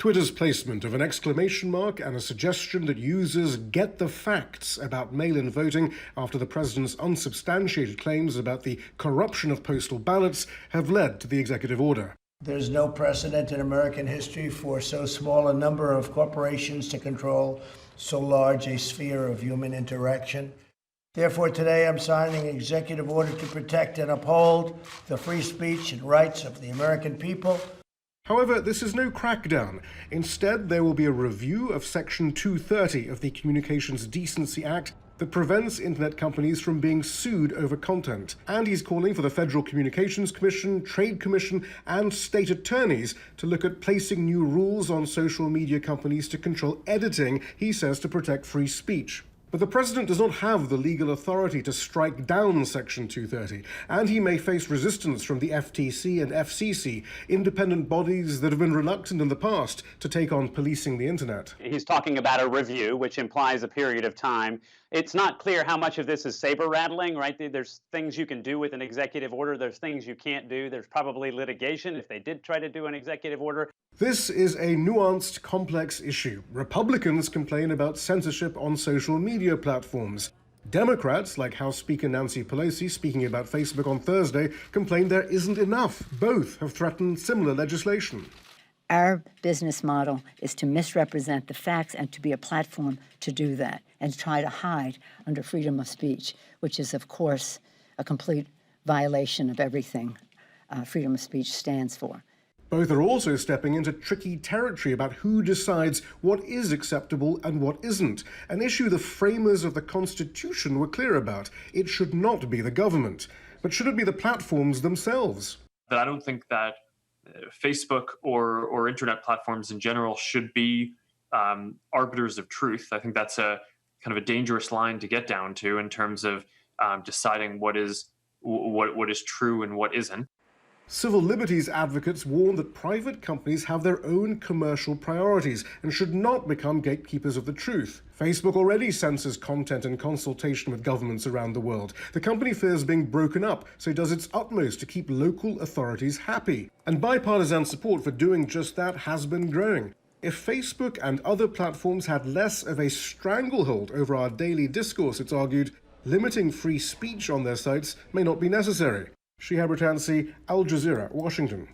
Twitter's placement of an exclamation mark and a suggestion that users get the facts about mail-in voting after the president's unsubstantiated claims about the corruption of postal ballots have led to the executive order. There's no precedent in American history for so small a number of corporations to control so large a sphere of human interaction. Therefore, today I'm signing an executive order to protect and uphold the free speech and rights of the American people. However, this is no crackdown. Instead, there will be a review of Section 230 of the Communications Decency Act that prevents internet companies from being sued over content. And he's calling for the Federal Communications Commission, Trade Commission, and state attorneys to look at placing new rules on social media companies to control editing, he says, to protect free speech. But the president does not have the legal authority to strike down Section 230, and he may face resistance from the FTC and FCC, independent bodies that have been reluctant in the past to take on policing the internet. He's talking about a review, which implies a period of time. It's not clear how much of this is saber rattling, right? There's things you can do with an executive order. There's things you can't do. There's probably litigation if they did try to do an executive order. This is a nuanced, complex issue. Republicans complain about censorship on social media platforms. Democrats, like House Speaker Nancy Pelosi speaking about Facebook on Thursday, complain there isn't enough. Both have threatened similar legislation. Our business model is to misrepresent the facts and to be a platform to do that and to try to hide under freedom of speech, which is, of course, a complete violation of everything freedom of speech stands for. Both are also stepping into tricky territory about who decides what is acceptable and what isn't, an issue the framers of the Constitution were clear about. It should not be the government, but should it be the platforms themselves? But I don't think that Facebook or internet platforms in general should be arbiters of truth. I think that's a kind of a dangerous line to get down to in terms of deciding what is true and what isn't. Civil liberties advocates warn that private companies have their own commercial priorities and should not become gatekeepers of the truth. Facebook already censors content in consultation with governments around the world. The company fears being broken up, so it does its utmost to keep local authorities happy. And bipartisan support for doing just that has been growing. If Facebook and other platforms had less of a stranglehold over our daily discourse, it's argued, limiting free speech on their sites may not be necessary. Shihab, Rattansi, Al Jazeera, Washington.